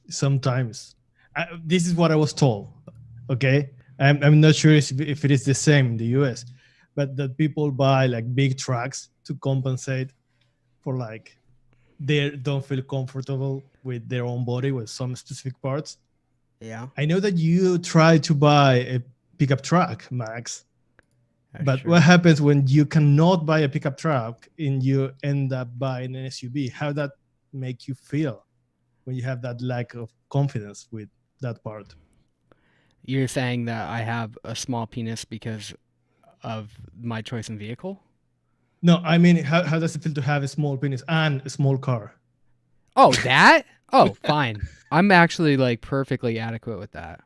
sometimes. This is what I was told. Okay, I'm not sure if it is the same in the US, but that people buy like big trucks to compensate for like they don't feel comfortable with their own body with some specific parts. Yeah. I know that you try to buy a pickup truck, Max, That's but true. what happens when you cannot buy a pickup truck and you end up buying an SUV? How that make you feel when you have that lack of confidence with that part? You're saying that I have a small penis because of my choice in vehicle? No, I mean, how does it feel to have a small penis and a small car? Oh, that? Oh, fine. I'm actually like perfectly adequate with that.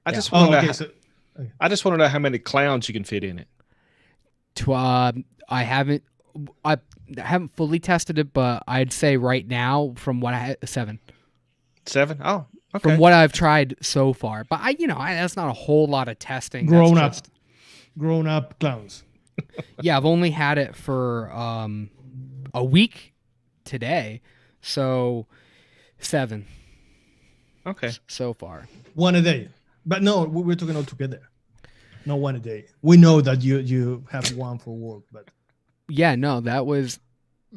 I Yeah. just want to know. Okay, I just want to know how many clowns you can fit in it. I haven't fully tested it, but I'd say right now from what I had 7. 7? Oh, okay. From what I've tried so far. But that's not a whole lot of testing. grown That's up clowns. Yeah, I've only had it for a week today. So 7 Okay. so far. One a day. But no, we're talking all together. No, one a day. We know that you have one for work, but Yeah, no, that was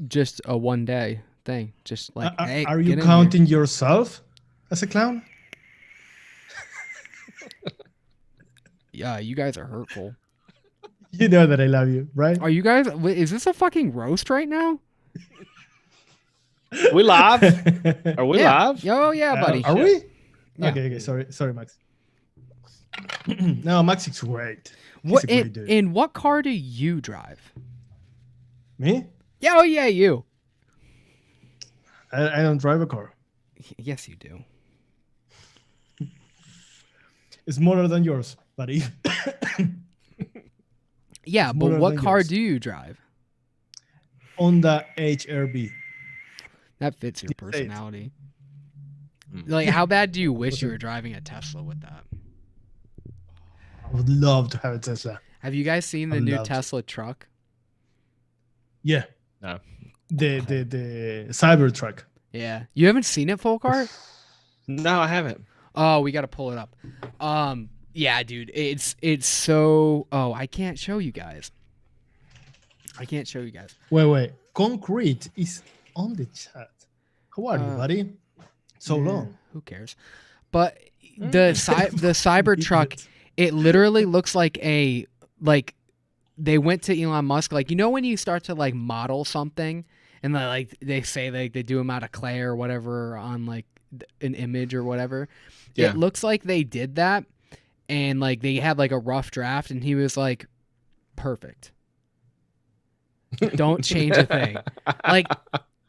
just a 1-day thing. Just like, hey, are you get in counting yourself as a clown? Yeah, you guys are hurtful. You know that I love you, right? Are you guys? Is this a fucking roast right now? We live? Are we live? Oh yeah, buddy. Are we? Yeah. Okay. Sorry, Max. No, Max is great. He's What a great dude. in what car do you drive? Me? Yeah, oh yeah, you. I don't drive a car. Yes, you do. It's smaller than yours, buddy. Yeah, but Smaller what than car yours. do you drive? Honda HRB. That fits your Say it. personality. Like, how bad do you wish you were driving a Tesla with that? I would love to have a Tesla. Have you guys seen the I'd new love to. Tesla truck? Yeah. No. The Cybertruck. Yeah. You haven't seen it, Folkart? No, I haven't. Oh, we got to pull it up. Yeah, dude, it's so. Oh, I can't show you guys. Wait. Concrete is on the chat. How are you, buddy? So long. Who cares? But the Cybertruck, it literally looks like they went to Elon Musk. Like, you know when you start to like model something and they say like they do them out of clay or whatever on like an image or whatever. Yeah. It looks like they did that. And like they had like a rough draft, and he was like, "Perfect. Don't change a thing." Like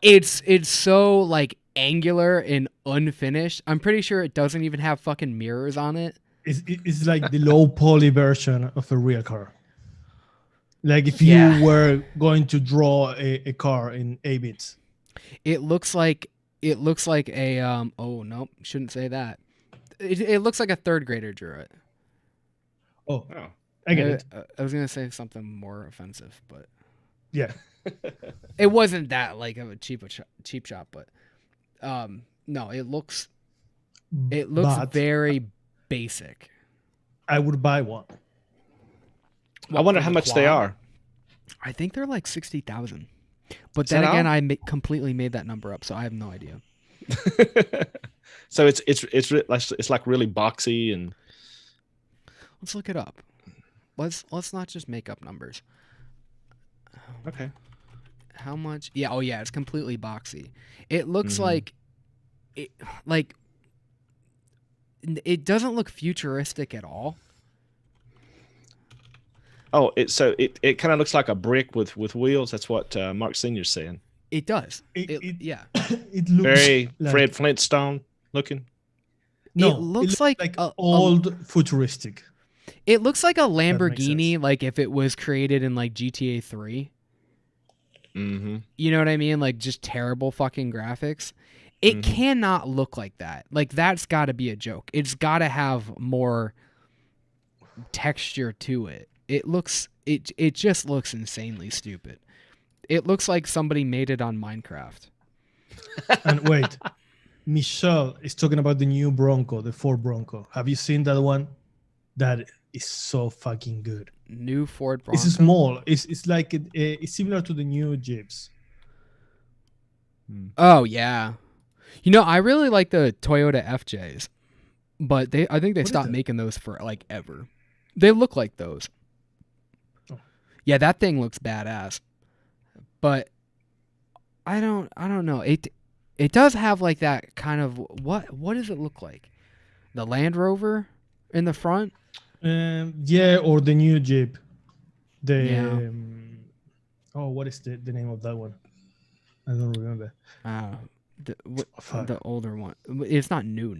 it's so like angular and unfinished. I'm pretty sure it doesn't even have fucking mirrors on it. It's like the low poly version of a real car. Like if Yeah. you were going to draw a car in 8 bits. It looks like a oh no, shouldn't say that. It looks like a 3rd grader drew it. Oh, Oh. I get it. I was gonna say something more offensive, but Yeah. it wasn't that like of a cheap shot. But no, it looks But very basic. I would buy one. I wonder for how the much they quad? are. I think they're like 60,000. But Is then that again, all? I completely made that number up, so I have no idea. So it's like really boxy and Let's look it up. Let's not just make up numbers. okay. How much? Yeah. Oh yeah, it's completely boxy. It looks like it doesn't look futuristic at all. Oh, it kind of looks like a brick with wheels. That's what Mark Senior's saying. It does. It- Yeah. It looks Very like, Fred Flintstone looking. No, it looks like old futuristic. It looks like a makes Lamborghini, sense. like if it was created in like GTA 3. Mm-hmm. You know what I mean? Like just terrible fucking graphics. It cannot look like that. Like that's got to be a joke. It's got to have more texture to it. It just looks insanely stupid. It looks like somebody made it on Minecraft. And wait, Michelle is talking about the new Bronco, the Ford Bronco. Have you seen that one? That is so fucking good. New Ford Bronco. It's small. It's like it's similar to the new Jeeps. Oh yeah. You know, I really like the Toyota FJs, but I think they What is stopped that? making those for like ever. They look like those. Oh. Yeah, that thing looks badass. But I don't know. It does have like that kind of what does it look like? The Land Rover in the front? Yeah, or the new Jeep. The Yeah. what is the name of that one? I don't remember. The the older one. It's not new.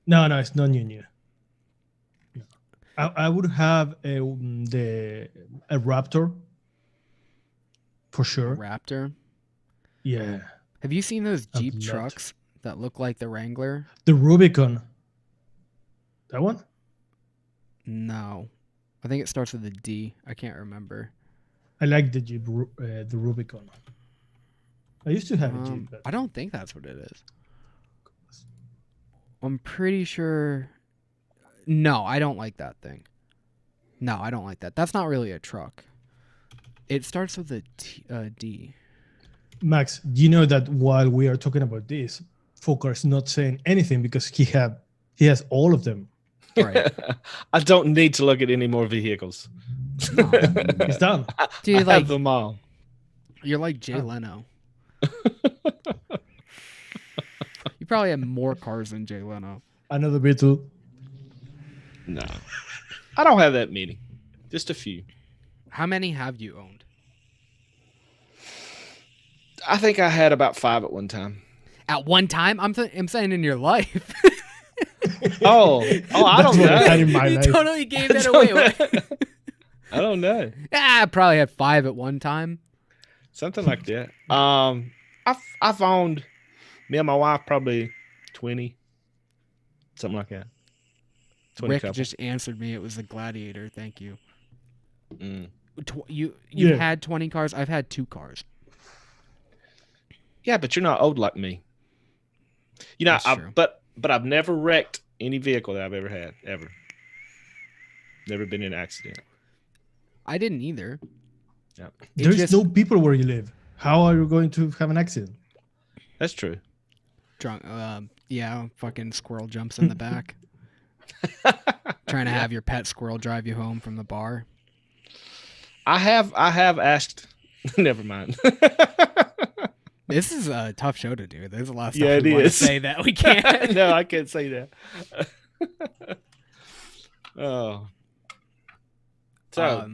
No, it's not new. No. I would have a Raptor for A sure. Raptor. Yeah, Have you seen those I'd Jeep love to. trucks that look like the Wrangler? The Rubicon. That one? No. I think it starts with a D. I can't remember. I like the Jeep, the Rubicon. I used to have a Jeep, but I don't think that's what it is. I'm pretty sure. No, I don't like that thing. No, I don't like that. That's not really a truck. It starts with a D. Max, do you know that while we are talking about this, Folkart's not saying anything because he has all of them. Right. I don't need to look at any more vehicles. No. It's done. Dude, I like have them all. you're like Jay Oh. Leno. You probably have more cars than Jay Leno. Another Beetle. No, I don't have that many. Just a few. How many have you owned? I think I had about 5 at one time. At one time? I'm saying in your life. Oh, I That's don't what I had know. in my You life. totally gave that away. I don't know. I probably had 5 at one time. Something like that. I've owned, me and my wife, probably 20, something like that. 20 Rick couple. just answered me. It was the Gladiator. Thank you. Mm. You've Yeah. had 20 cars. I've had 2 cars. Yeah, but you're not old like me. You know, That's true. but I've never wrecked any vehicle that I've ever had, ever. Never been in an accident. I didn't either. Yeah, There's just- no people where you live. How are you going to have an accident? that's true. Drunk. Yeah, fucking squirrel jumps in the back. Trying to have your pet squirrel drive you home from the bar. I have asked. Never mind. This is a tough show to do. There's a lot of stuff Yeah, we it want to is. say that we can't. No, I can't say that. Oh. So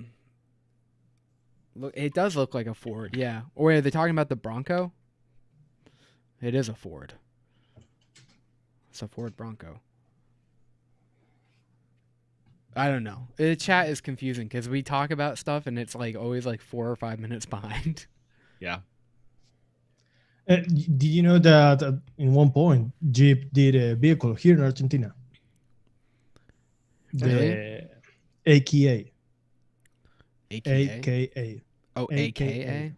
Look, it does look like a Ford, yeah. Or are they talking about the Bronco? It is a Ford. It's a Ford Bronco. I don't know. The chat is confusing because we talk about stuff and it's like always like 4 or 5 minutes behind. yeah. Did you know that in one point Jeep did a vehicle here in Argentina? Really? The AKA. AKA? AKA. Oh, AKA?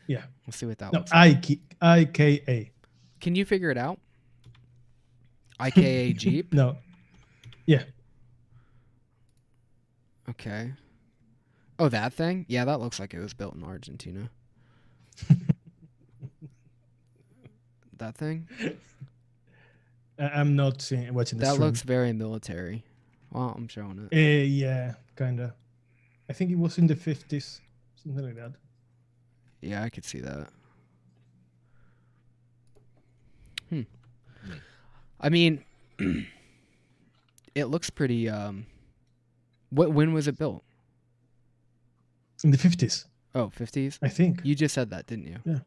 Yeah. Let's see what that No, looks like. IKA. Can you figure it out? IKA Jeep? No. Yeah. Okay. Oh, that thing? Yeah, that looks like it was built in Argentina. That thing? I'm not watching the That stream. looks very military. Well, I'm showing it. Yeah, kinda. I think it was in the 50s, something like that. Yeah, I could see that. I mean, it looks pretty. When was it built? In the 50s, Oh, 50s. I think. You just said that, didn't you?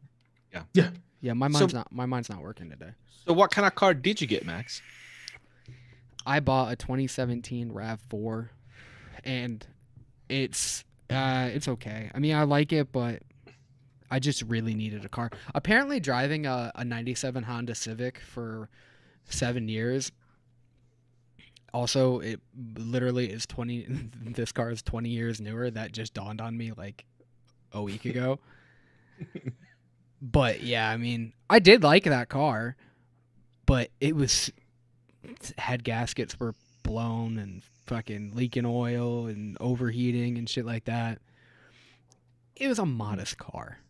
Yeah. Yeah, my mind's not working today. So what kind of car did you get, Max? I bought a 2017 RAV4, and it's okay. I mean, I like it, but I just really needed a car. Apparently, driving a 97 Honda Civic for 7 years. Also, it literally is 20. This car is 20 years newer. That just dawned on me like a week ago. But yeah, I mean, I did like that car, but it had gaskets were blown and fucking leaking oil and overheating and shit like that. It was a modest car.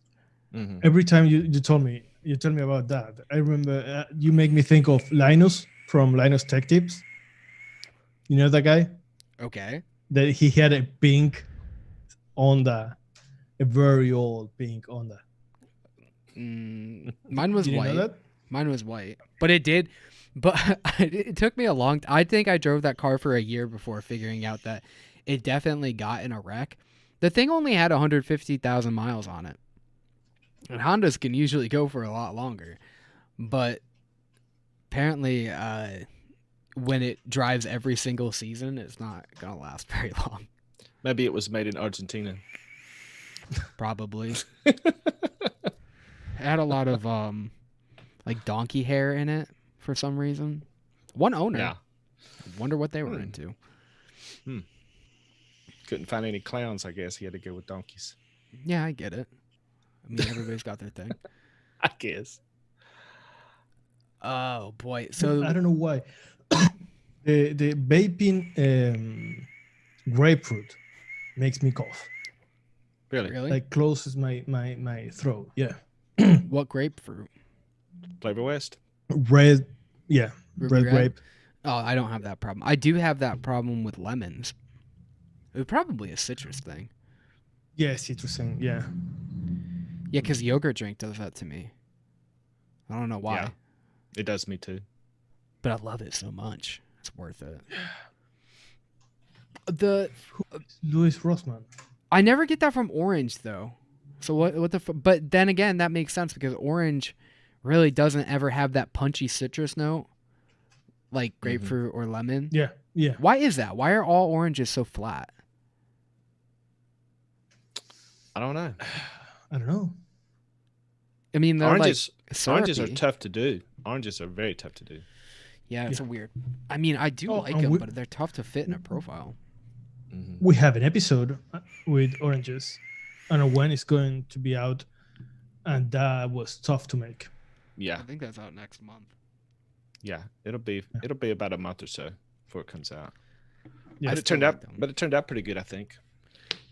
Mhm. Every time you tell me about that, I remember you make me think of Linus from Linus Tech Tips. You know that guy? Okay. That he had a pink Honda, a very old pink Honda. Mine was Did you white. know that? Mine was white, but it took me a long. I think I drove that car for a year before figuring out that it definitely got in a wreck. The thing only had 150,000 miles on it, and Hondas can usually go for a lot longer. But apparently, when it drives every single season, it's not gonna last very long. Maybe it was made in Argentina. Probably. It had a lot of like donkey hair in it for some reason. One owner. Yeah. Wonder what they were into. Couldn't find any clowns, I guess. He had to go with donkeys. Yeah, I get it. I mean, everybody's got their thing. I guess. Oh boy. So I don't know why. the vaping grapefruit makes me cough. Really? Like closes my throat. Yeah. what grapefruit? Flavor West? Red. Yeah. Ruby Red red? grape. Oh, I don't have that problem. I do have that problem with lemons. It was probably a citrus thing. Yeah, citrusing. Yeah. Yeah, because yogurt drink does that to me. I don't know why, Yeah. It does me too. but I love it so much. It's worth it. The Louis Rossmann. I never get that from orange though. So what the but then again that makes sense because orange really doesn't ever have that punchy citrus note like grapefruit or lemon. Yeah. Yeah. Why is that? Why are all oranges so flat? I don't know. I don't know. I mean, they're Oranges like are syrupy. tough to do. Oranges are very tough to do. Yeah, it's a weird. I mean, I do like and them, we- but they're tough to fit in a profile. We have an episode with oranges. I don't know when it's going to be out, and that was tough to make. Yeah. I think that's out next month. Yeah. It'll be about a month or so before it comes out. Yeah. But it turned out pretty good, I think.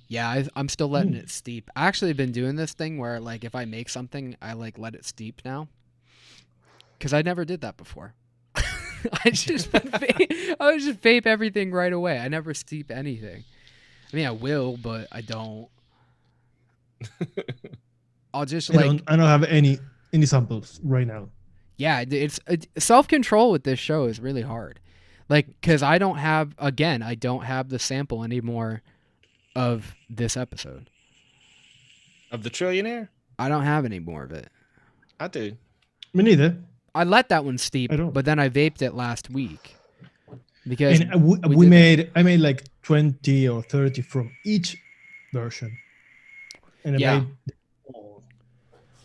Yeah, I'm still letting it steep. I actually been doing this thing where like if I make something, I like let it steep now. Because I never did that before. I would just vape everything right away. I never steep anything. I mean, I will, but I don't. I'll just I don't have any samples right now. Yeah, it's self-control with this show is really hard. Like, because I don't have the sample anymore of this episode. Of the Trillionaire? I don't have any more of it. I do. Me neither. I let that one steep, I don't. but then I vaped it last week. Because And I made like 20 or 30 from each version. And Yeah. I made all.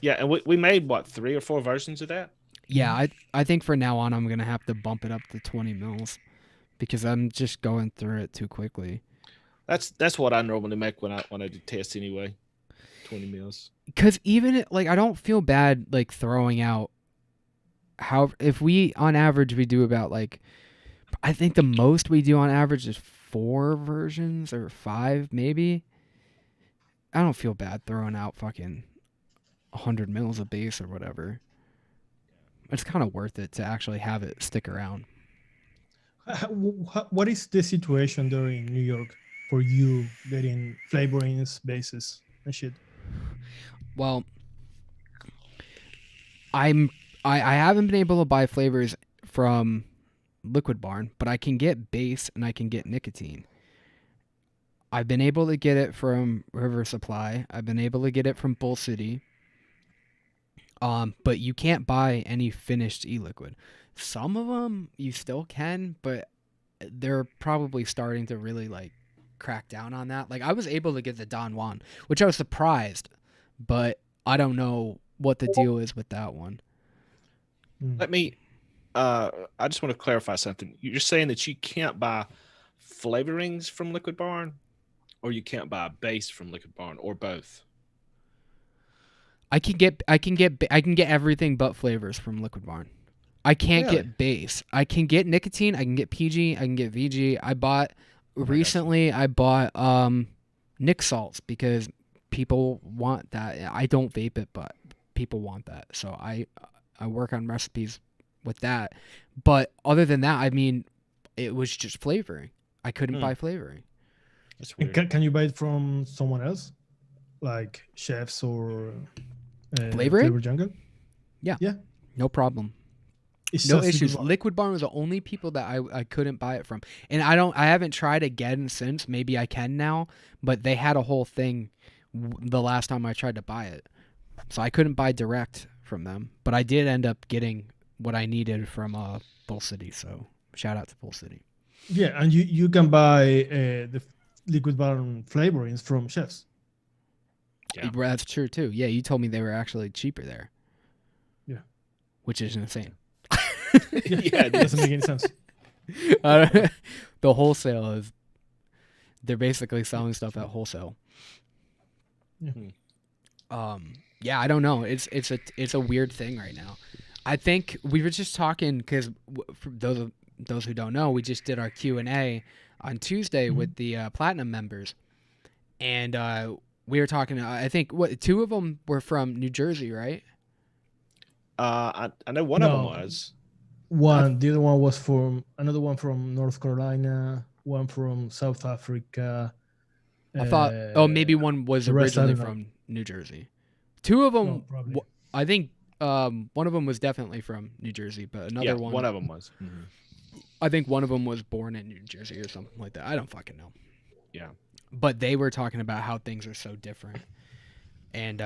Yeah, and we made what 3 or 4 versions of that. yeah, I think for now on I'm gonna have to bump it up to 20 mils because I'm just going through it too quickly. That's what I normally make when I do tests anyway. 20 mils. Because even I don't feel bad like throwing out. If we on average we do about I think the most we do on average is 4 versions or 5 maybe. I don't feel bad throwing out fucking 100 mils of base or whatever. It's kind of worth it to actually have it stick around. What is the situation there in New York for you getting flavorings, bases, and shit? Well, I haven't been able to buy flavors from Liquid Barn, but I can get base and I can get nicotine. I've been able to get it from River Supply. I've been able to get it from Bull City. But you can't buy any finished e-liquid. Some of them you still can, but they're probably starting to really crack down on that. I was able to get the Don Juan, which I was surprised, but I don't know what the deal is with that one. Let me I just want to clarify something. You're saying that you can't buy flavorings from Liquid Barn, or you can't buy a base from Liquid Barn, or both? I can get everything but flavors from Liquid Barn. I can't Really? get base. I can get nicotine. I can get PG. I can get VG. I bought Nick salts because people want that. I don't vape it, but people want that. So I work on recipes with that. But other than that, I mean, it was just flavoring. I couldn't buy flavoring. That's And weird. can you buy it from someone else, like Chefs or Flavoring? Flavor Jungle? Yeah. Yeah. No problem. It's No just issues. Liquid Barn. Liquid Barn was the only people that I couldn't buy it from. And I haven't tried again since. Maybe I can now, but they had a whole thing the last time I tried to buy it. So I couldn't buy direct from them, but I did end up getting what I needed from Full City. So shout out to Full City. Yeah, and you can buy the Liquid Barn flavorings from Chefs. Yeah. That's true too. Yeah, you told me they were actually cheaper there. Yeah. Which is insane. Yeah, It doesn't make any sense. The wholesale is they're basically selling stuff at wholesale. Yeah. Yeah, I don't know. It's a weird thing right now. I think we were just talking because for those who don't know, we just did our Q&A on Tuesday with the Platinum members, and we were talking. I think two of them were from New Jersey, right? I know one of them was. The other one was from another one from North Carolina, one from South Africa. I thought, maybe one was the rest, I originally don't know. from New Jersey. Two of them, No, probably. I think one of them was definitely from New Jersey, but another one, one of them was. I think one of them was born in New Jersey or something like that. I don't fucking know. Yeah. But they were talking about how things are so different. And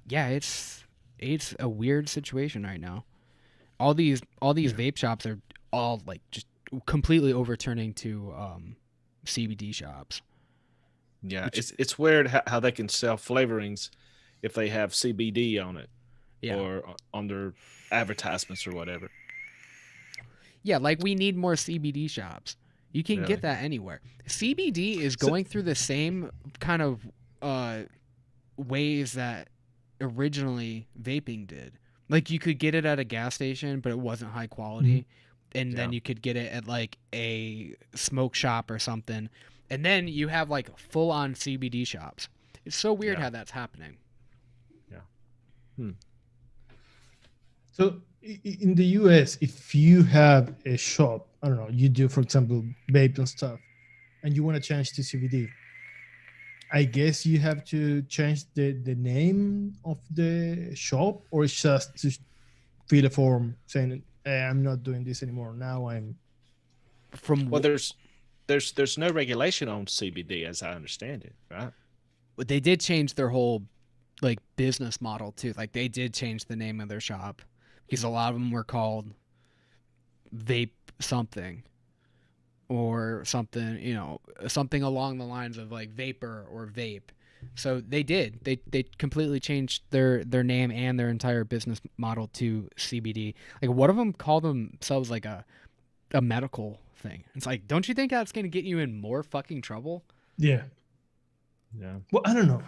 yeah, it's a weird situation right now. All these vape shops are all like just completely overturning to CBD shops. Yeah, it's weird how they can sell flavorings if they have CBD on it, or on their advertisements or whatever. Yeah, like we need more CBD shops. You can get that anywhere. CBD is going through the same kind of ways that originally vaping did. Like you could get it at a gas station, but it wasn't high quality. And then you could get it at like a smoke shop or something. And then you have like full on CBD shops. It's so weird how that's happening. Yeah. So in the US, if you have a shop, I don't know, you do, for example, vape and stuff, and you want to change to CBD, I guess you have to change the name of the shop, or it's just to fill a form saying, hey, I'm not doing this anymore. Now I'm... Well, there's no regulation on CBD as I understand it, right? But they did change their whole like business model too. Like they did change the name of their shop because a lot of them were called Vape something or something, you know, something along the lines of like Vapor or Vape. So they did. They completely changed their name and their entire business model to CBD. Like one of them called themselves like a medical thing. It's like, don't you think that's going to get you in more fucking trouble? Yeah. Yeah. Well, I don't know.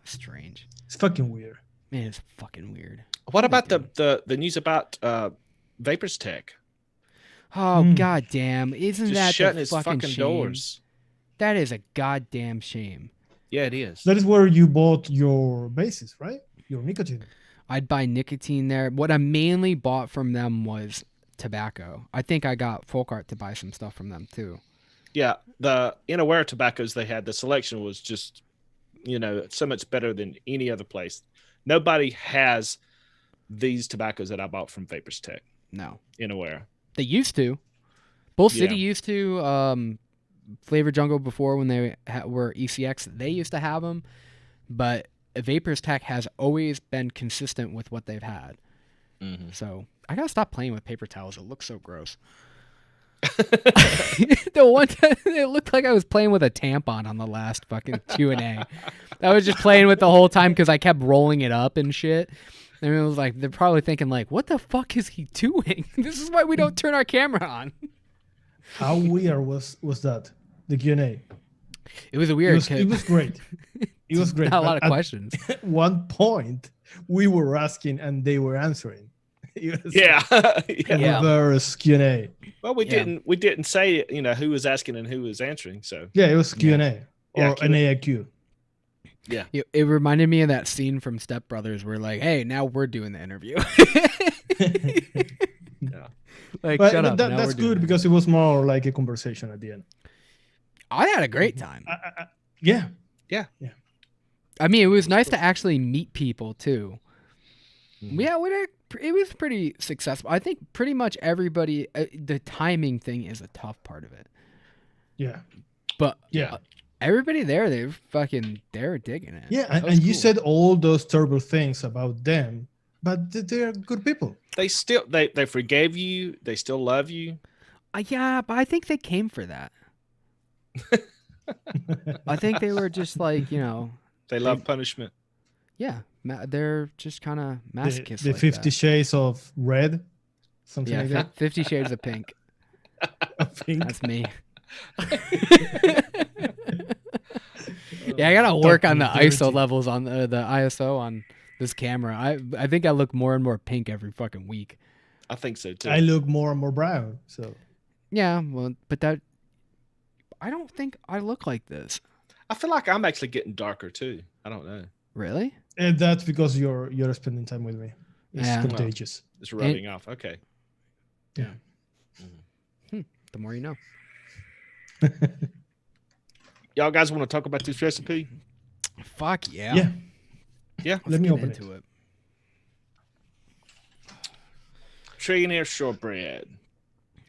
Strange. It's fucking weird. Man, it's fucking weird. What about the news about Vapors Tech? Oh goddamn! Isn't Just that shutting the his fucking fucking shame? doors. That is a goddamn shame. Yeah, it is. That is where you bought your bases, right? Your nicotine. I'd buy nicotine there. What I mainly bought from them was tobacco. I think I got Folkart to buy some stuff from them too. Yeah, the Inaware tobaccos they had, the selection was just, you know, so much better than any other place. Nobody has these tobaccos that I bought from Vapors Tech. No. Inaware. They used to. Bull City used to. Flavor Jungle before when they were ECX, they used to have them. But Vapors Tech has always been consistent with what they've had. Mm-hmm. So I gotta stop playing with paper towels. It looks so gross. The one time it looked like I was playing with a tampon on the last fucking Q&A. I was just playing with the whole time because I kept rolling it up and shit. And it was like, they're probably thinking like, what the fuck is he doing? This is why we don't turn our camera on. How weird was that? The Q&A. It was weird. It was great. It was great. Not a but lot of at questions. one point, we were asking and they were answering. It was Yeah. Yeah. reverse Q&A. Well, we Yeah. didn't say, who was asking and who was answering. So Yeah, it was Q&A Yeah, or an Q&A. AIQ. yeah. It reminded me of that scene from Step Brothers where like, hey, now we're doing the interview. Yeah. Like, But shut up. Now that's we're doing good it. because it was more like a conversation at the end. I had a great time. Yeah. I mean, it was nice to actually meet people too. Mhm. Yeah, it was pretty successful. I think pretty much everybody. The timing thing is a tough part of it, Yeah. but Yeah. everybody there, they were digging it. Yeah. That And was you cool. said all those terrible things about them, but they're good people. They still they forgave you. They still love you. Yeah, but I think they came for that. I think they were just like, They love punishment. yeah, they're just kind of masochists. The like 50 that. Shades of Red, something Yeah, like that. 50 Shades of Pink. I think. That's me. Yeah, I gotta work on the Dark and ISO dirty. levels on the ISO on this camera. I think I look more and more pink every fucking week. I think so too. I look more and more brown. So Yeah, well, but I don't think I look like this. I feel like I'm actually getting darker too. I don't know. Really? and that's because you're spending time with me. It's Yeah. contagious. It's rubbing off. Okay. Yeah. The more you know. Y'all guys want to talk about this recipe? Fuck yeah. Yeah. Yeah. Let me get open into it. Trillionaire Shortbread.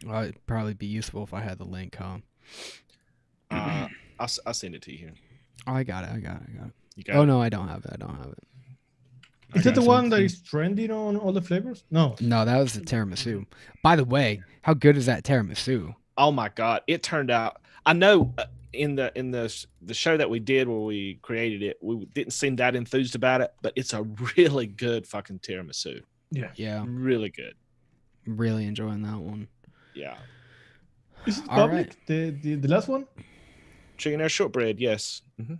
Well, it'd probably be useful if I had the link, huh? I'll send it to you here. Oh, I got it. You got Oh it? no, I don't have it. Is that the got one that some- is trending on all the flavors? No. No, that was the tiramisu. By the way, how good is that tiramisu? Oh my god, it turned out. I know in the show that we did where we created it, we didn't seem that enthused about it, but it's a really good fucking tiramisu. Yeah. Yeah, Really good. I'm really enjoying that one. Yeah. Is it All public? The last one? Trillionaire Shortbread. Yes. Mm-hmm.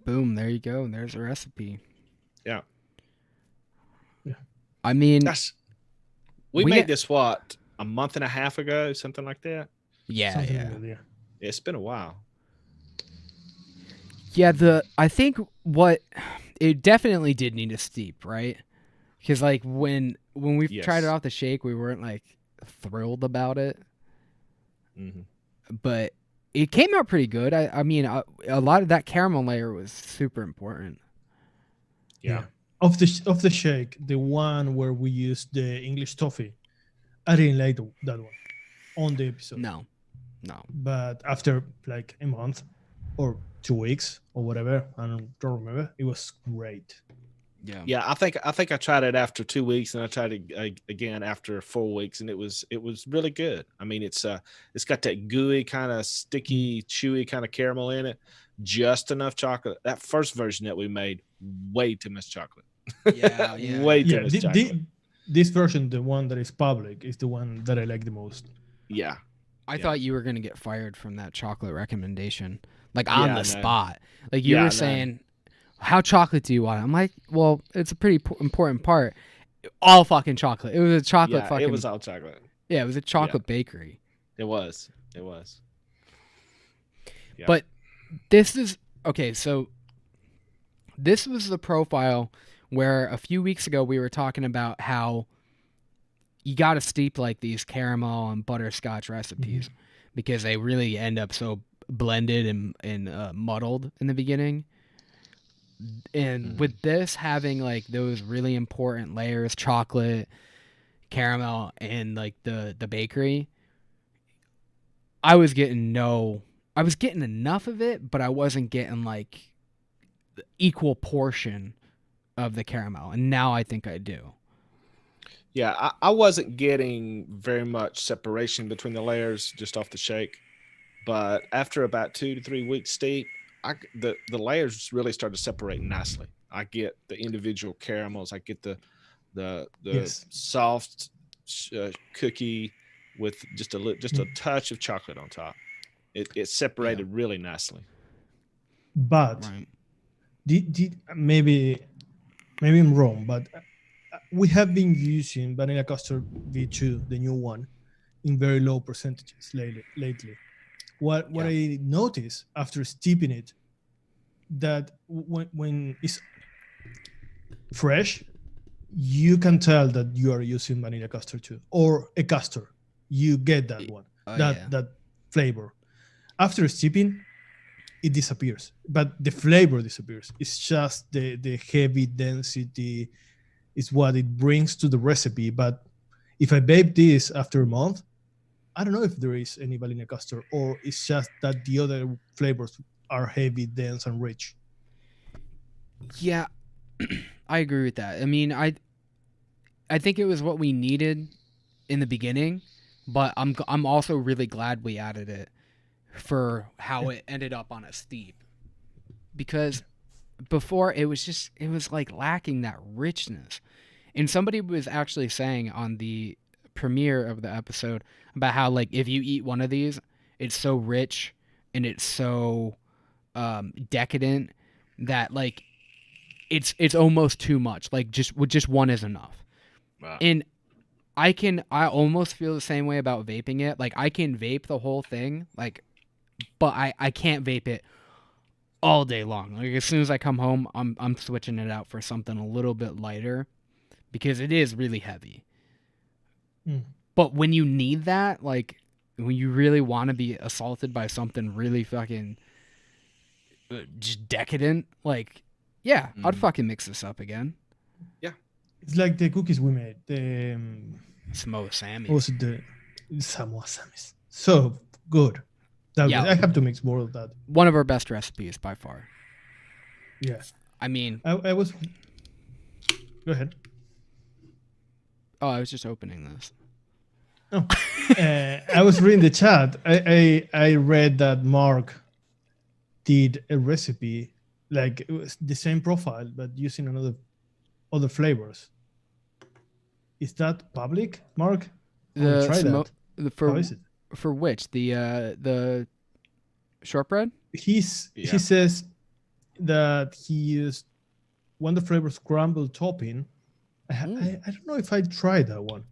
Boom, there you go. There's a recipe. Yeah. I mean, We We made had- this what, a month and a half ago, something like that. yeah. Something like that, yeah. It's been a while. Yeah, I think what it definitely did need a steep, right? Because like when we tried it Yes. off the shake, we weren't like thrilled about it, Mm-hmm. but it came out pretty good. I mean, a lot of that caramel layer was super important. Yeah. Of the shake, the one where we used the English toffee, I didn't like that one on the episode. No. But after like a month or 2 weeks or whatever, I don't remember, it was great. Yeah. Yeah, I think I tried it after 2 weeks, and I tried it again after 4 weeks, and it was really good. I mean, it's got that gooey kind of sticky, chewy kind of caramel in it, just enough chocolate. That first version that we made, way too much chocolate. Yeah. Way too Yeah, much chocolate. this version, the one that is public, is the one that I like the most. Yeah, I Yeah. thought you were gonna get fired from that chocolate recommendation, like Yeah, on I the know. spot. Like you Yeah, I were know. saying, how chocolate do you want? I'm like, well, it's a pretty important part. All fucking chocolate. It was a chocolate yeah, fucking. it was all chocolate. Yeah, it was a chocolate bakery. It was. Yeah. But this is okay. So this was the profile where a few weeks ago we were talking about how you got to steep like these caramel and butterscotch recipes because they really end up so blended and muddled in the beginning. And with this having like those really important layers, chocolate, caramel, and like the bakery, I was getting enough of it, but I wasn't getting like the equal portion of the caramel. And now I think I do. Yeah, I wasn't getting very much separation between the layers just off the shake, but after about 2 to 3 weeks steep, the layers really started to separate nicely. I get the individual caramels. I get the Yes. soft cookie with just a touch of chocolate on top. It separated really nicely. But Right. Maybe I'm wrong, but we have been using vanilla custard V2, the new one, in very low percentages lately. What I noticed after steeping it, that when it's fresh, you can tell that you are using vanilla custard too, or a custard. You get that one, that flavor. After steeping, it disappears, but the flavor disappears. It's just the heavy density is what it brings to the recipe. But if I bake this after a month, I don't know if there is any vanilla custard, or it's just that the other flavors are heavy, dense, and rich. Yeah, I agree with that. I mean, I think it was what we needed in the beginning, but I'm also really glad we added it for how it ended up on a steep, because before it was like lacking that richness. And somebody was actually saying on the premiere of the episode about how, like, if you eat one of these, it's so rich and it's so decadent that, like, it's almost too much. Like, just one is enough. Wow. And I almost feel the same way about vaping it. Like, I can vape the whole thing, like, but I can't vape it all day long. Like, as soon as I come home, I'm switching it out for something a little bit lighter, because it is really heavy. But when you need that, like, when you really want to be assaulted by something really fucking just decadent, like, yeah, I'd fucking mix this up again. Yeah. It's like the cookies we made. The Samoa Sammy. what was it? The Samoa Samis. So good. I have to mix more of that. One of our best recipes by far. Yeah. I mean, I was. Go ahead. Oh, I was just opening this. Oh, I was reading the chat. I read that Mark did a recipe, like it was the same profile but using other flavors. Is that public, Mark? Try that. How is it? For which the shortbread? He says that he used Wonder Flavor scrambled topping. I don't know if I tried that one.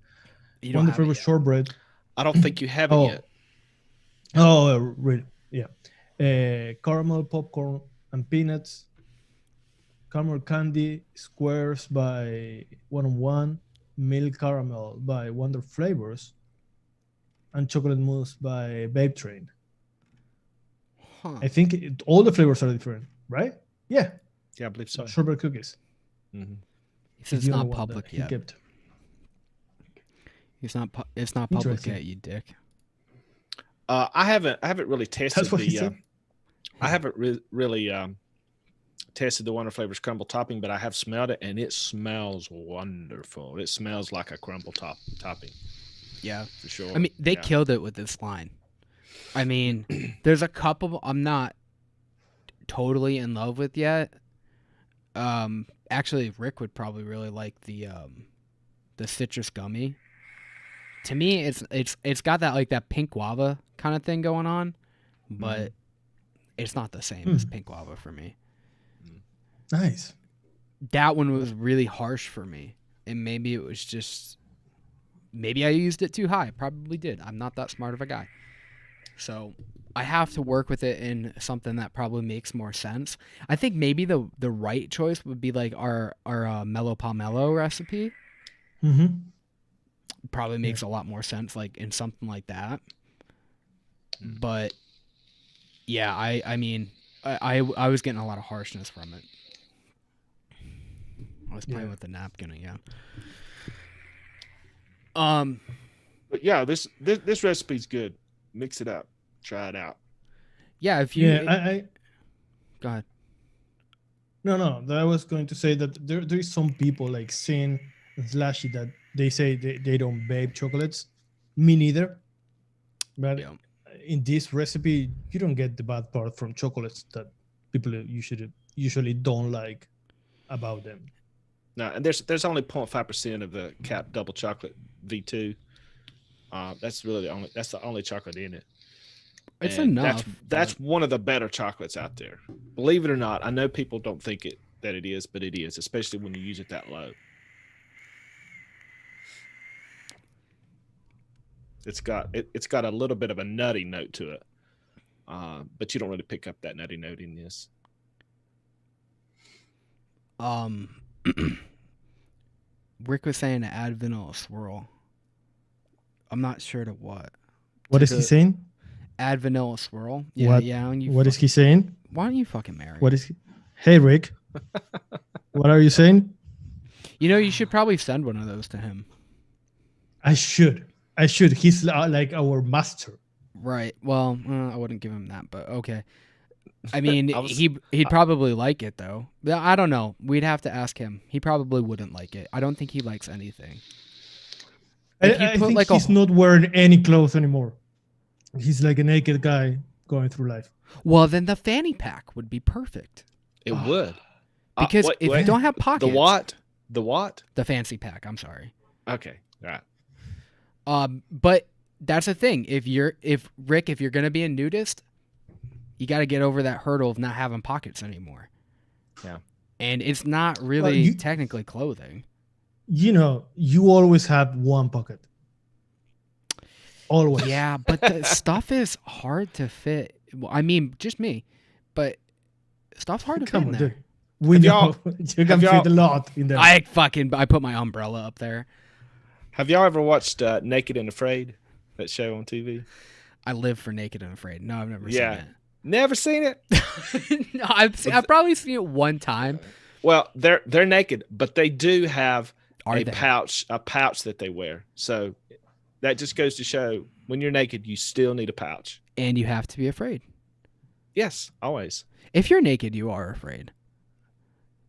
Wonder Flavor shortbread. I don't think you have it yet. Oh, really? Yeah. Caramel popcorn and peanuts. Caramel candy squares by 101. Milk caramel by Wonder Flavors. And chocolate mousse by Babe Train. Huh. I think all the flavors are different, right? Yeah. Yeah, I believe so. Shortbread cookies. Mm-hmm. It's not public yet. It's not public yet, you dick. I haven't really tested That's what he said. I haven't really tested the Wonder Flavors crumble topping, but I have smelled it, and it smells wonderful. It smells like a crumble topping. Yeah, for sure. I mean, they killed it with this line. I mean, there's a couple I'm not totally in love with yet. Actually, Rick would probably really like the citrus gummy. To me, it's got that, like, that pink guava kind of thing going on, but it's not the same as pink guava for me. Nice. That one was really harsh for me, and maybe it was just maybe I used it too high. Probably did. I'm not that smart of a guy, so I have to work with it in something that probably makes more sense. I think maybe the right choice would be like our mellow pomelo recipe. Mm-hmm. Probably makes a lot more sense, like, in something like that. But yeah, I mean, I was getting a lot of harshness from it. I was playing with the napkin again. But yeah, this recipe's good. Mix it up. Try it out. Yeah, if you I go ahead. No, I was going to say that there is some people like Sin and Slashy that they say they don't babe chocolates. Me neither. But in this recipe, you don't get the bad part from chocolates that people usually don't like about them. No, and there's only 0.5% of the cap double chocolate V2. That's really the only chocolate in it. It's And enough. That's one of the better chocolates out there. Believe it or not, I know people don't think that it is, but it is, especially when you use it that low. It's got a little bit of a nutty note to it, but you don't really pick up that nutty note in this. Rick was saying to add vanilla swirl. I'm not sure to what. What is he saying? Add vanilla swirl. Yeah, What? yeah. What is he saying? Why don't you fucking marry? What is he? Hey, Rick. What are you saying? You know, you should probably send one of those to him. I should. He's like our master. Right. Well, I wouldn't give him that, but okay. I mean, he'd I- probably like it though. I don't know. We'd have to ask him. He probably wouldn't like it. I don't think he likes anything. If you I put think like he's not wearing any clothes anymore. He's like a naked guy going through life. Well, then the fanny pack would be perfect. It would. Because wait, if you don't have pockets, the what? The what? the fancy pack. I'm sorry. Okay. All right. But that's the thing. If you're gonna be a nudist, you got to get over that hurdle of not having pockets anymore. Yeah. And it's not really technically clothing. You know, you always have one pocket. Always. Yeah, but the stuff is hard to fit. Well, I mean, just me, but stuff's hard to fit in there. Dude. We Have know y'all- you can y'all- fit a lot in there. I put my umbrella up there. Have y'all ever watched Naked and Afraid? That show on TV? I live for Naked and Afraid. No, I've never Yeah. seen Never seen it? it. No, I've probably seen it one time. Well, they're naked, but they do have Are a they? pouch that they wear. So that just goes to show when you're naked, you still need a pouch. And you have to be afraid. Yes, always. If you're naked, you are afraid.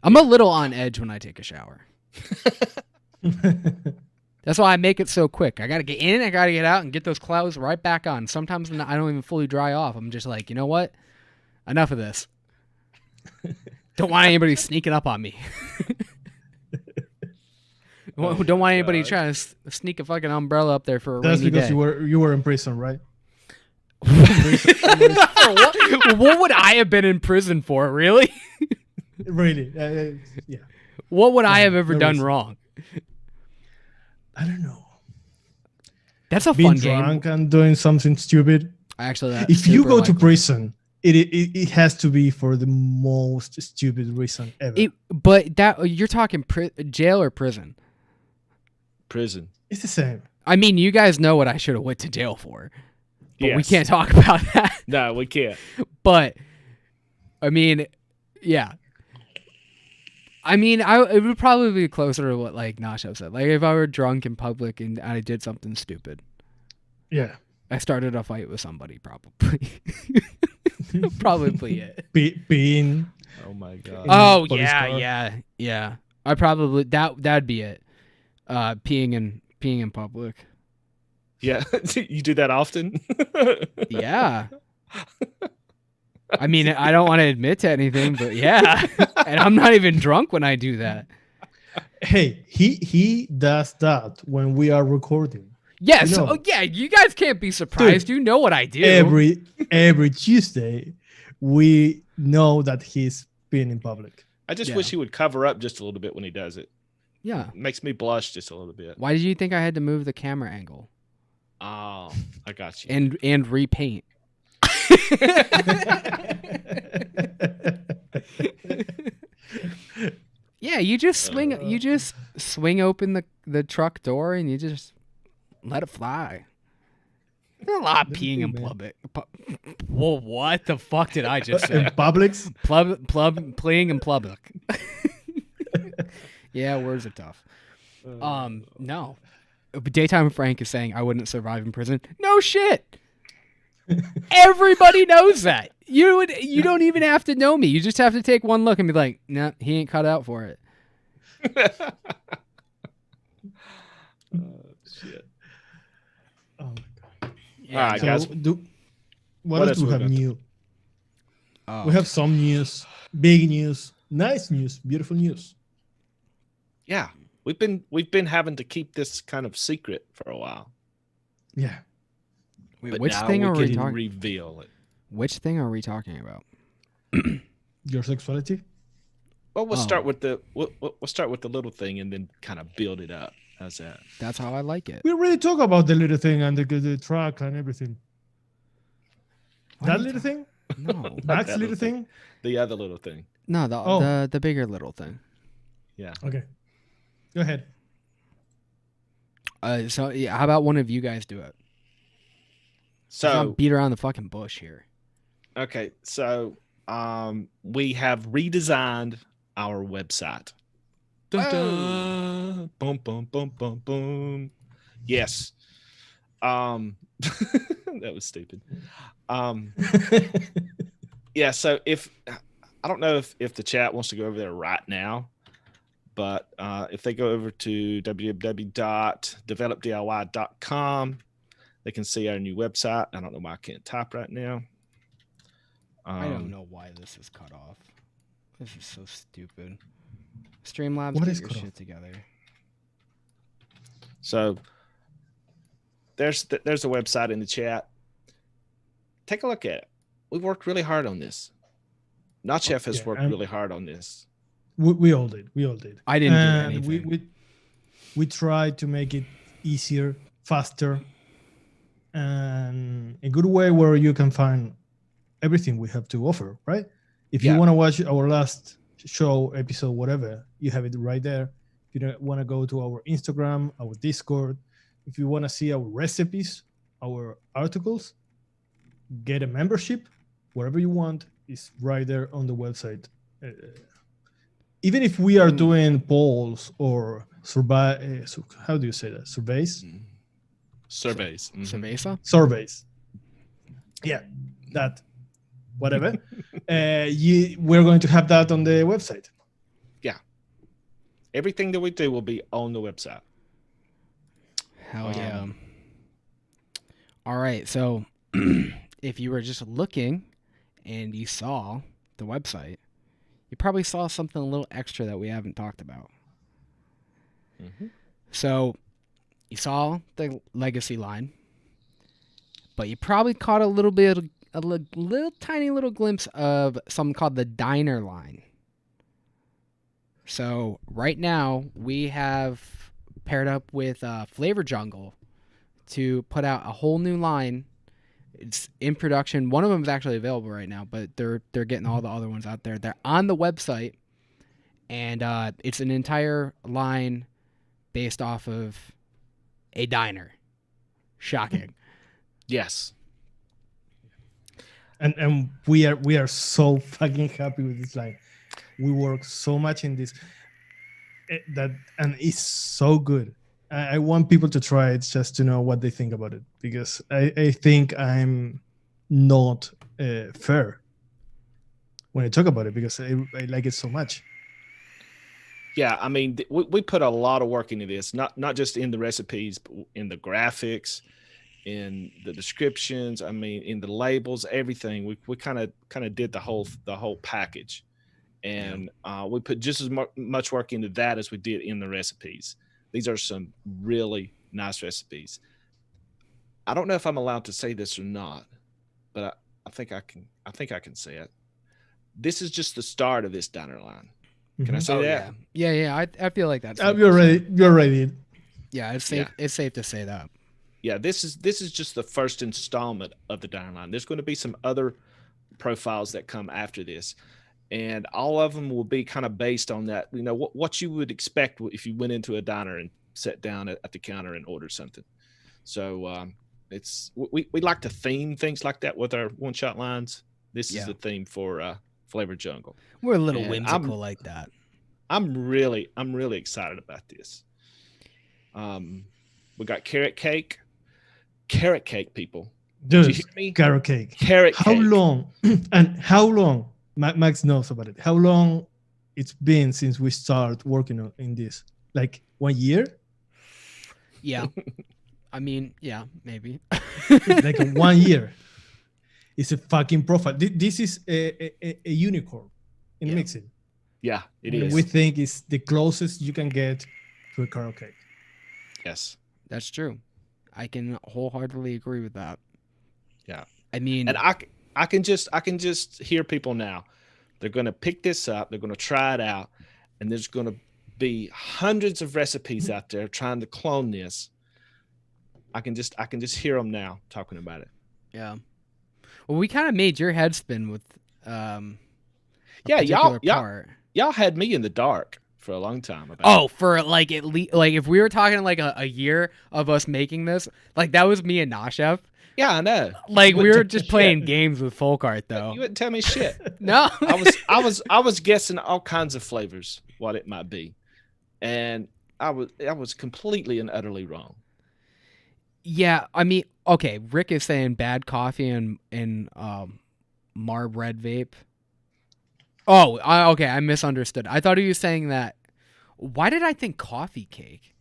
I'm a little on edge when I take a shower. That's why I make it so quick. I got to get in, I got to get out, and get those clothes right back on. Sometimes I don't even fully dry off. I'm just like, you know what? Enough of this. Don't want anybody sneaking up on me. Don't want anybody trying to sneak a fucking umbrella up there for a That's rainy because day. you were in prison, right? What would I have been in prison for, really? Really? Yeah. What would I have ever no done reason. wrong? I don't know. That's a Being fun game. drunk and doing something stupid. Actually, that's If you super go to likely. prison, it has to be for the most stupid reason ever. But that you're talking jail or prison. Prison. It's the same. I mean, you guys know what I should have went to jail for, but we Yes. can't talk about that. No, we can't. But I mean, yeah. I mean, it would probably be closer to what like Nacho said. Like if I were drunk in public and I did something stupid, Yeah. I started a fight with somebody, probably. Probably it. Being Oh my god. Oh police yeah, car. yeah. I probably that'd be it. Peeing in public. Yeah. You do that often? Yeah. I mean, I don't want to admit to anything, but yeah. And I'm not even drunk when I do that. Hey, he does that when we are recording. Yes. You know. Oh, yeah. You guys can't be surprised. You know what I do. Every Tuesday, we know that he's being in public. I just Yeah. wish he would cover up just a little bit when he does it. Yeah. It makes me blush just a little bit. Why did you think I had to move the camera angle Oh, I got you. and repaint? Yeah, you just swing open the truck door and you just let it fly. There's a lot of peeing in public. Whoa, what the fuck did I just say? In Publix? Playing in public. Yeah, words are tough. No. Daytime Frank is saying I wouldn't survive in prison. No shit. Everybody knows that. You don't even have to know me. You just have to take one look and be like, nah, he ain't cut out for it. Shit. Oh my god. All right, So guys. what else do we have new? We have some news, big news, nice news, beautiful news. Yeah. We've been having to keep this kind of secret for a while. Yeah. Wait, But which now thing are we can talking? reveal it. Which thing are we talking about? Your sexuality? Well, we'll Oh. start with the we'll start with the little thing and then kind of build it up. How's that? That's how I like it. We already talk about the little thing and the track and everything. What That are you little thing? No, Max that little thing? The other little thing. no, Oh. the bigger little thing. Yeah. Okay. Go ahead. So yeah, how about one of you guys do it? Let's not So beat around the fucking bush here. okay, so we have redesigned our website. Dun, dun. Boom, boom, boom, boom, boom. Yes. That was stupid. Yeah, so if I don't know if the chat wants to go over there right now, but if they go over to www.developdiy.com, they can see our new website. I don't know why I can't type right now. I don't know why this is cut off. This is so stupid. Streamlabs, What get is your cut shit off? together. So there's a website in the chat. Take a look at it. We've worked really hard on this. Not Chef has Yeah, worked really hard on this. We all did. We all did. I didn't do And anything. we tried to make it easier, faster, and a good way where you can find everything we have to offer, right? If you Yeah. want to watch our last show, episode, whatever, you have it right there. If you don't want to go to our Instagram, our Discord, if you want to see our recipes, our articles, get a membership, wherever you want, is right there on the website. Even if we are doing polls or how do you say that? Surveys? Surveys. Mhm. Cerveza? Surveys. Yeah, that. Whatever. We're going to have that on the website. Everything that we do will be on the website. Hell yeah. All right, so if you were just looking and you saw the website, you probably saw something a little extra that we haven't talked about. Mhm. So you saw the legacy line, but you probably caught a little tiny little glimpse of something called the diner line. So right now we have paired up with Flavor Jungle to put out a whole new line. It's in production. One of them is actually available right now, but they're getting all the other ones out there. They're on the website, and it's an entire line based off of a diner. Shocking. And Yes. we are so fucking happy with this line. We work so much in this and it's so good. I want people to try it just to know what they think about it, because I think I'm not fair when I talk about it, because I like it so much. Yeah, I mean, we put a lot of work into this, not just in the recipes, but in the graphics, in the descriptions. I mean, in the labels, everything. We kind of did the whole package, and we put just as much work into that as we did in the recipes. These are some really nice recipes. I don't know if I'm allowed to say this or not, but I think I can. I think I can say it. This is just the start of this diner line. Can I say that? Yeah. I feel like that's. You're ready. Yeah, it's safe. Yeah. It's safe to say that. Yeah, this is just the first installment of the diner line. There's going to be some other profiles that come after this, and all of them will be kind of based on that. You know, what you would expect if you went into a diner and sat down at the counter and ordered something. So it's we like to theme things like that with our one shot lines. This is the theme for Flavor Jungle. We're a little And whimsical like that. I'm really excited about this. We got carrot cake, people. Dude, Did you hear me? carrot cake. Carrot How cake. long? And how long? Max knows about it. How long it's been since we started working in this? Like 1 year? Yeah. I mean, yeah, maybe. Like 1 year. It's a fucking profile. This is a unicorn in mixing. Yeah, it And is. we think it's the closest you can get to a carrot cake. Yes. That's true. I can wholeheartedly agree with that. Yeah. I mean, And I can just hear people now. They're going to pick this up. They're going to try it out, and there's going to be hundreds of recipes out there trying to clone this. I can just hear them now talking about it. Yeah. Well, we kind of made your head spin with y'all had me in the dark for a long time about for like at least like if we were talking like a year of us making this, like that was me and Nashef. Yeah, I know. Like we were just playing games with Folkart though. You wouldn't tell me shit. No. I was guessing all kinds of flavors what it might be. And I was completely and utterly wrong. Yeah, I mean, okay, Rick is saying bad coffee and Marb Red Vape. Oh, okay, I misunderstood. I thought he was saying that. Why did I think coffee cake?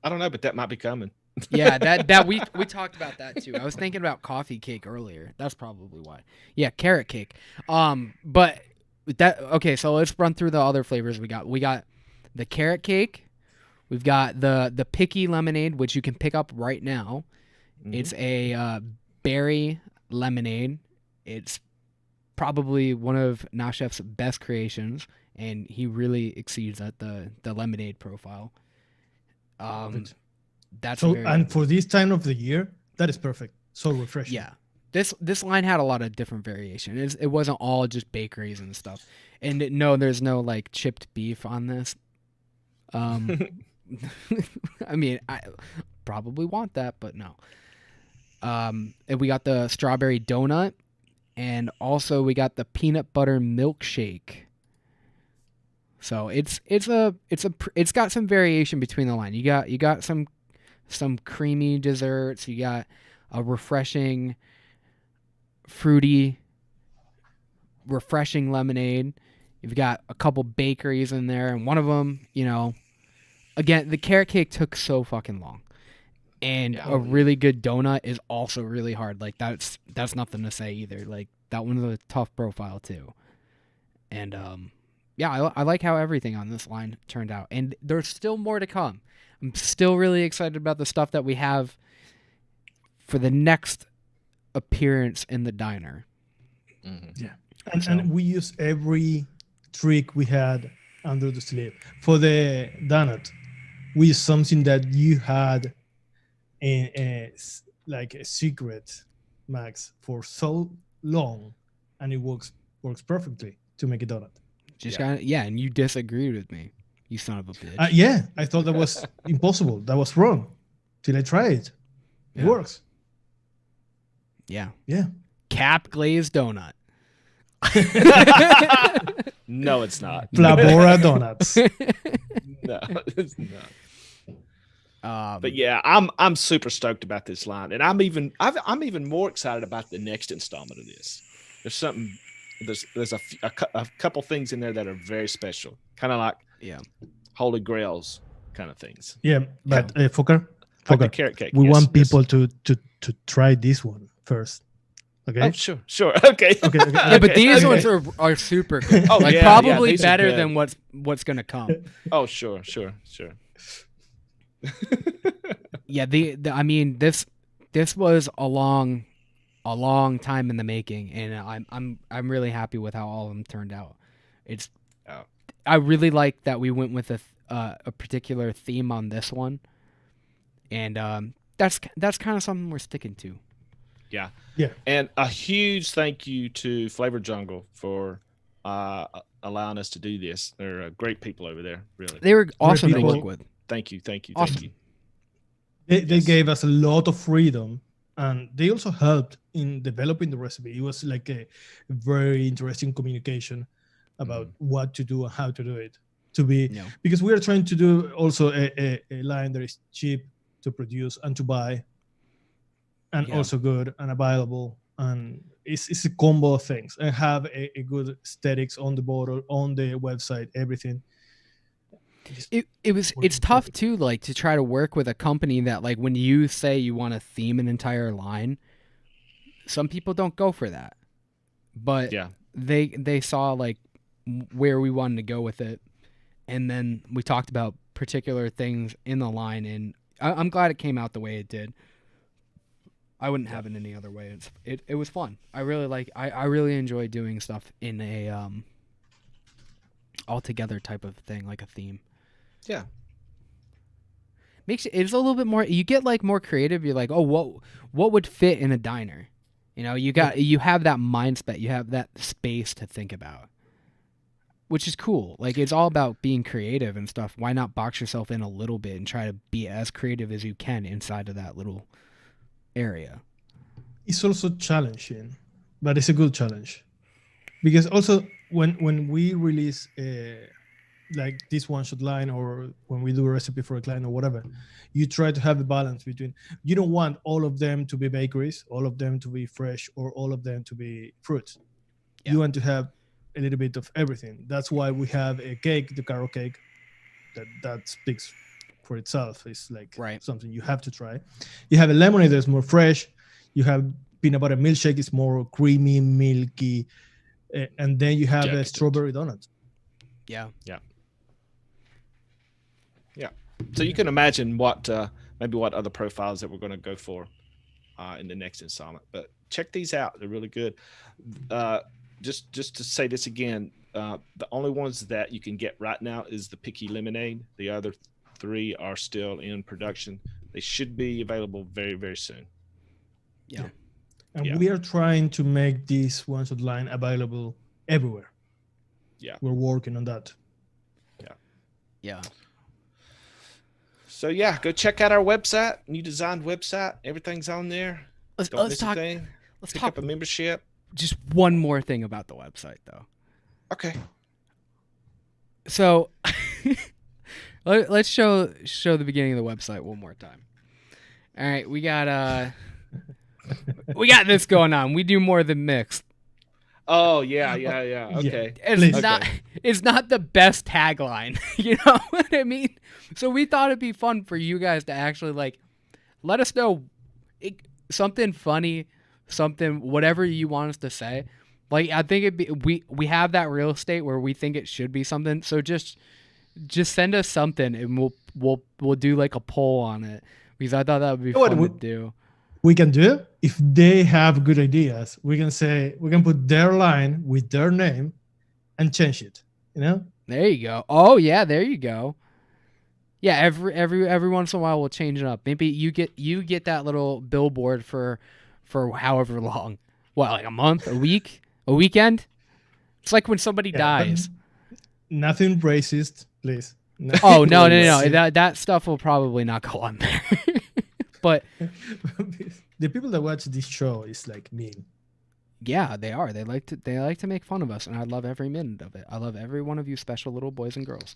I don't know, but that might be coming. Yeah, that we talked about that too. I was thinking about coffee cake earlier. That's probably why. Yeah, carrot cake. But that okay. So let's run through the other flavors we got. We got the carrot cake. We've got the picky lemonade, which you can pick up right now. Mm-hmm. It's a berry lemonade. It's probably one of Nashef's best creations, and he really exceeds at the lemonade profile. That's so, and for this time of the year, that is perfect. So refreshing. Yeah, this line had a lot of different variation. It wasn't all just bakeries and stuff. And there's no like chipped beef on this. I mean, I probably want that, but no. And we got the strawberry donut, and also we got the peanut butter milkshake. So it's got some variation between the line. You got some creamy desserts. You got a refreshing, fruity, refreshing lemonade. You've got a couple bakeries in there, and one of them, again, the carrot cake took so fucking long, and a really good donut is also really hard. Like that's nothing to say either. Like that one's a tough profile too, and I like how everything on this line turned out, and there's still more to come. I'm still really excited about the stuff that we have for the next appearance in the diner. Mm-hmm. Yeah, and we use every trick we had under the sleeve. For the donut, we used something that you had like a secret, Max, for so long, and it works perfectly to make a donut. And you disagreed with me, you son of a bitch. Yeah, I thought that was impossible. That was wrong. Till I tried it. It works. Yeah. Yeah. Cap glazed donut. No, it's not. Flavora donuts. No, it's not. But yeah, I'm super stoked about this line, and I'm even more excited about the next installment of this. There's a couple things in there that are very special, kind of like holy grails kind of things. Yeah, but Folkart, like the carrot cake. We want people to try this one first. Okay. Oh, sure. Okay. Yeah, but these ones are super good. Oh, like probably better than what's gonna come. Oh, sure. Yeah, I mean this was a long time in the making, and I'm really happy with how all of them turned out. I really like that we went with a particular theme on this one, and that's kind of something we're sticking to. Yeah. And a huge thank you to Flavor Jungle for allowing us to do this. They're great people over there, really. They were awesome to work with. Thank you. Awesome. Thank you. They gave us a lot of freedom, and they also helped in developing the recipe. It was like a very interesting communication about what to do and how to do it. Because we are trying to do also a line that is cheap to produce and to buy, and also good and available, and it's a combo of things, and have a good aesthetics on the bottle, on the website, everything. It's tough too, like to try to work with a company that, like, when you say you want to theme an entire line, some people don't go for that, but they saw like where we wanted to go with it, and then we talked about particular things in the line, and I'm glad it came out the way it did. I wouldn't have it any other way. It was fun. I really enjoy doing stuff in a all together type of thing, like a theme. Yeah. It's a little bit more. You get like more creative. You're like, oh, what would fit in a diner? You know, you have that mindset. You have that space to think about, which is cool. Like, it's all about being creative and stuff. Why not box yourself in a little bit and try to be as creative as you can inside of that little area? It's also challenging, but it's a good challenge, because also when we release like this one shot line, or when we do a recipe for a client or whatever, you try to have a balance between, you don't want all of them to be bakeries, all of them to be fresh, or all of them to be fruits. You want to have a little bit of everything. That's why we have a cake, the carrot cake, that speaks for itself. It's like something you have to try. You have a lemonade that's more fresh. You have peanut butter milkshake, it's more creamy, milky, and then you have a strawberry donut. Yeah. So you can imagine what maybe what other profiles that we're going to go for in the next installment. But check these out; they're really good. Just to say this again, the only ones that you can get right now is the Picky Lemonade. The other 3 are still in production. They should be available very, very soon. Yeah. And we are trying to make this one shot line available everywhere. Yeah. We're working on that. Yeah. So yeah, go check out our website, new designed website. Everything's on there. Let's talk up a membership. Just one more thing about the website, though. Okay. So let's show the beginning of the website one more time. All right, we got this going on. We do more than mixed. Oh yeah. Okay. It's not the best tagline. You know what I mean? So we thought it'd be fun for you guys to actually like let us know something funny, something whatever you want us to say. Like, I think we have that real estate where we think it should be something. So just send us something and we'll do like a poll on it, because I thought that would be fun to do. We can do it. If they have good ideas, we can put their line with their name and change it. You know? There you go. Oh yeah, there you go. Yeah, every once in a while we'll change it up. Maybe you get that little billboard for however long. What, like a month, a week, a weekend? It's like when somebody dies. Nothing racist, please. Oh no. That stuff will probably not go on there. But the people that watch this show is like mean. Yeah, they are. They like to make fun of us, and I love every minute of it. I love every one of you special little boys and girls.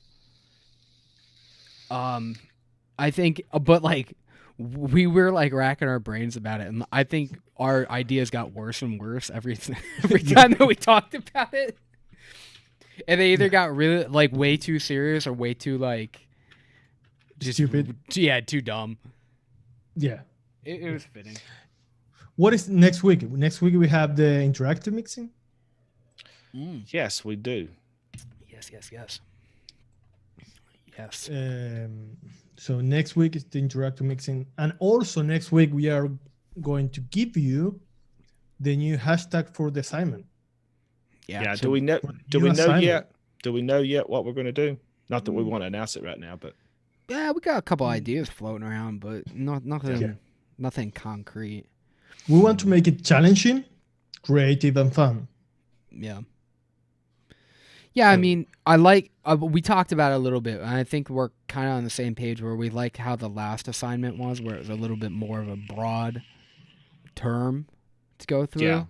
I think, but like we were like racking our brains about it, and I think our ideas got worse and worse every time that we talked about it. And they either got really like way too serious or way too like just stupid. Yeah, too dumb. Yeah, it was fitting. What is next week? Next week we have the interactive mixing. Yes, we do. Yes. So next week is the interactive mixing, and also next week we are going to give you the new hashtag for the assignment. Yeah. So do we know yet? Do we know yet what we're going to do? Not that we want to announce it right now, but yeah, we got a couple ideas floating around, but nothing concrete. We want to make it challenging, creative, and fun. Yeah. Yeah, I mean, we talked about it a little bit, and I think we're kind of on the same page where we like how the last assignment was, where it was a little bit more of a broad term to go through.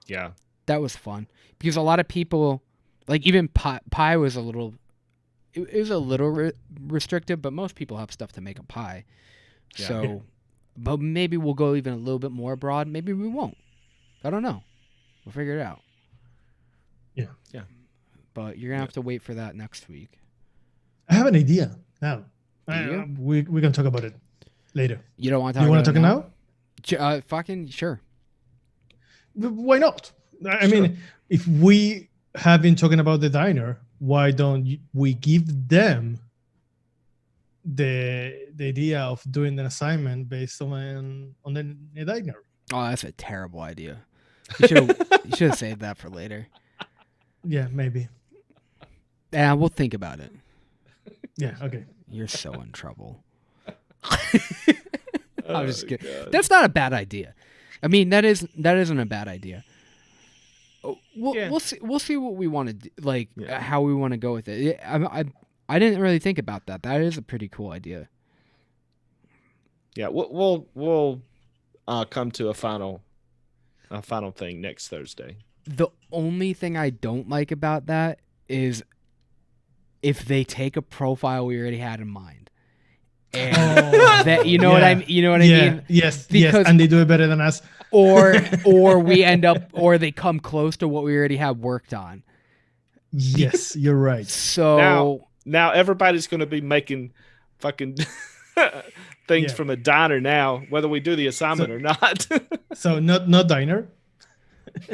Yeah. That was fun, because a lot of people, like even pie was a little, it was a little restrictive, but most people have stuff to make a pie. Yeah. So, but maybe we'll go even a little bit more broad. Maybe we won't. I don't know. We'll figure it out. Yeah. But you're going to have to wait for that next week. I have an idea now. Do we can talk about it later. You don't want to talk about it now? Fucking sure. Why not? I mean, if we have been talking about the diner, why don't we give them the idea of doing an assignment based on the diner? Oh, that's a terrible idea. You should have saved that for later. Yeah, maybe. Yeah, we'll think about it. Yeah, okay. You're so in trouble. I'm just kidding. God. That's not a bad idea. I mean, that isn't a bad idea. We'll see what we want to do, like how we want to go with it. I didn't really think about that. That is a pretty cool idea. Yeah, we'll come to a final thing next Thursday. The only thing I don't like about that is if they take a profile we already had in mind. And that, you know what I mean? Yes, and they do it better than us. Or we end up, or they come close to what we already have worked on. Yes, you're right. So now everybody's going to be making fucking things from a diner now, whether we do the assignment or not. So not diner.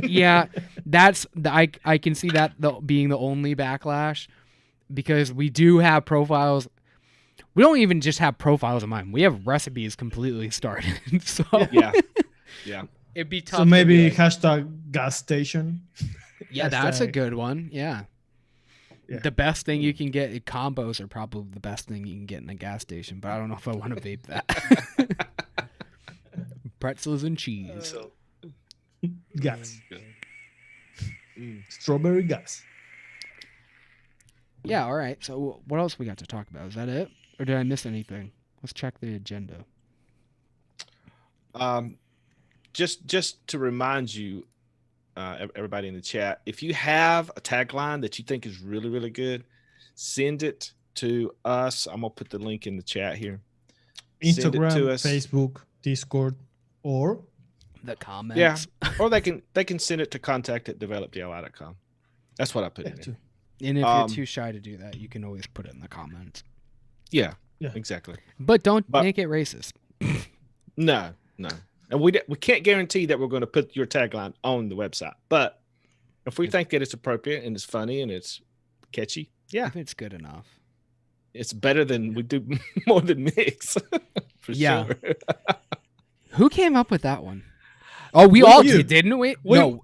Yeah, that's I can see that being the only backlash, because we do have profiles. We don't even just have profiles in mind. We have recipes completely started. So yeah, it'd be tough. So maybe hashtag gas station. Yeah, that's a good one. Yeah. The best thing you can get, combos are probably the best thing you can get in a gas station, but I don't know if I want to vape that. Pretzels and cheese. Gas. Strawberry gas. Yeah, all right. So what else we got to talk about? Is that it? Or did I miss anything? Let's check the agenda. Just to remind you, everybody in the chat, if you have a tagline that you think is really, really good, send it to us. I'm gonna put the link in the chat here. Instagram, Facebook, Discord, or the comments. Yeah, or they can send it to contact@developdli.com. That's what I put in there. And if you're too shy to do that, you can always put it in the comments. Yeah, exactly. But don't make it racist. No. And we can't guarantee that we're going to put your tagline on the website. But if we think that it's appropriate and it's funny and it's catchy, if it's good enough. It's better than we do more than mix. For sure. Who came up with that one? Oh, we all did, didn't we? No.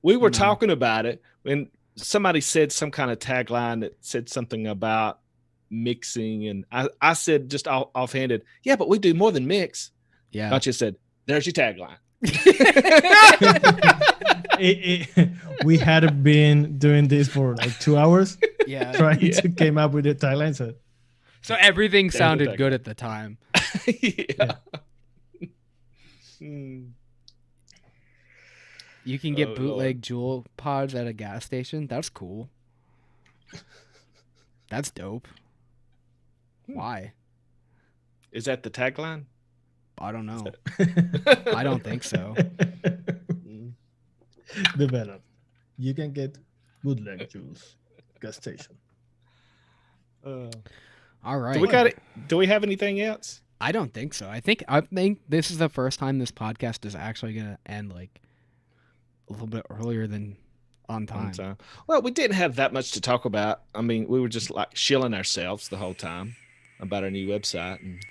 We were talking about it when somebody said some kind of tagline that said something about mixing, and I said just offhanded, yeah, but we do more than mix. Yeah. Gotcha said, there's your tagline. We had been doing this for like 2 hours. Trying to came up with the tagline. So everything sounded good at the time. You can get bootleg Juul pods at a gas station. That's cool. That's dope. Why? Is that the tagline? I don't know. I don't think so. Develop. You can get bootleg juice gas station. All right. Do we have anything else? I don't think so. I think this is the first time this podcast is actually going to end like a little bit earlier than on time. Well, we didn't have that much to talk about. I mean, we were just like shilling ourselves the whole time about our new website. And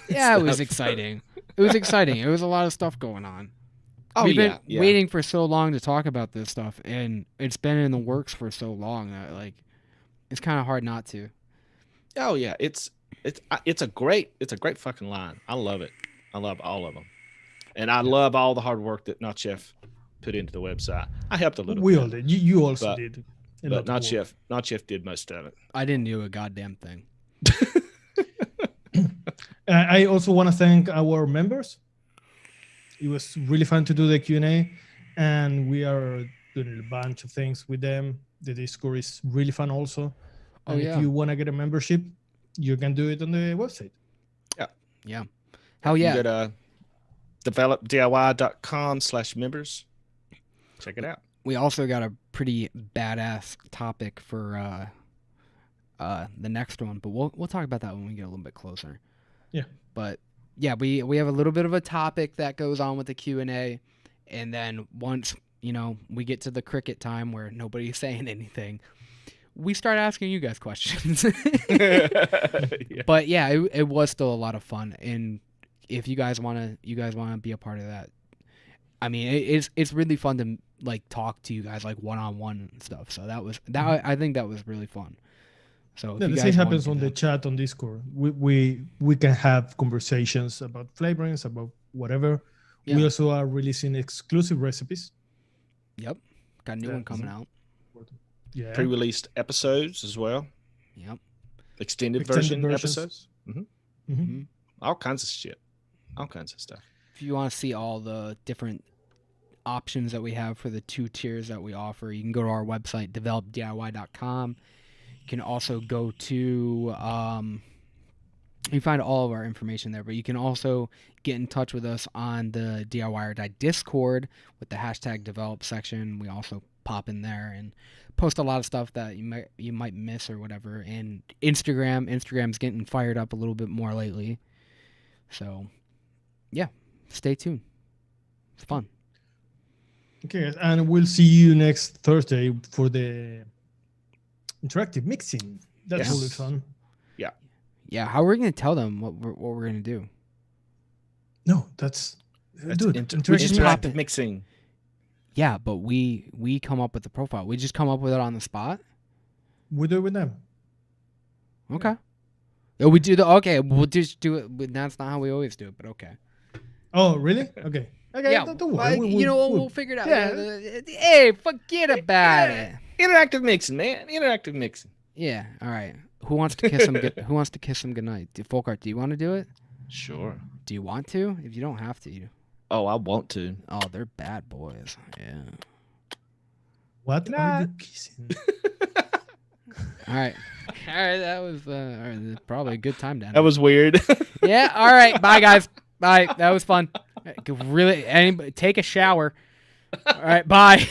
yeah, it was exciting. It was exciting. It was a lot of stuff going on. We've been waiting for so long to talk about this stuff, and it's been in the works for so long that like it's kind of hard not to. Oh yeah, it's a great fucking line. I love it. I love all of them, and I love all the hard work that Not Chef put into the website. I helped a little. We all did. You also did. But Not Chef did most of it. I didn't do a goddamn thing. I also want to thank our members. It was really fun to do the Q&A, and we are doing a bunch of things with them. The Discord is really fun also. And if you want to get a membership, you can do it on the website. Yeah. Hell yeah. You go to developdiy.com/members. Check it out. We also got a pretty badass topic for the next one, but we'll talk about that when we get a little bit closer. Yeah. But yeah, we have a little bit of a topic that goes on with the Q&A, and then once, we get to the cricket time where nobody's saying anything, we start asking you guys questions. But yeah, it was still a lot of fun, and if you guys want to be a part of that, I mean, it's really fun to like talk to you guys like one-on-one and stuff. So I think that was really fun. So Yeah, the same happens on the chat on Discord. We can have conversations about flavorings, about whatever. Yeah. We also are releasing exclusive recipes. Yep, got a new one coming out. Yeah, Pre-released episodes as well. Yep, Extended versions. episodes. All kinds of shit. All kinds of stuff. If you want to see all the different options that we have for the 2 tiers that we offer, you can go to our website, developdiy.com. You can also go to you find all of our information there, but you can also get in touch with us on the DIY or Die Discord with the hashtag develop section. We also pop in there and post a lot of stuff that you might miss or whatever. And Instagram's getting fired up a little bit more lately. So yeah, stay tuned. It's fun. Okay, and we'll see you next Thursday for the interactive mixing. That's really fun. Yeah, how are we going to tell them what we're going to do? No, that's dude, interactive mixing. Yeah, but we come up with the profile. We just come up with it on the spot. We do it with them. Okay. Yeah, we do okay. We'll just do it. But that's not how we always do it. But okay. Oh, really? Okay. Okay. Yeah, don't worry. We'll figure it out. Yeah. Hey, forget about it. Interactive mixing, man. Interactive mixing. Yeah. All right. Who wants to kiss him? Who wants to kiss him goodnight? Folkart, do you want to do it? Sure. Do you want to? If you don't have to, Oh, I want to. Oh, they're bad boys. Yeah. What are you kissing? All right. That was probably a good time down. That was weird. Yeah. All right. Bye, guys. Bye. That was fun. Really, anybody take a shower. All right. Bye.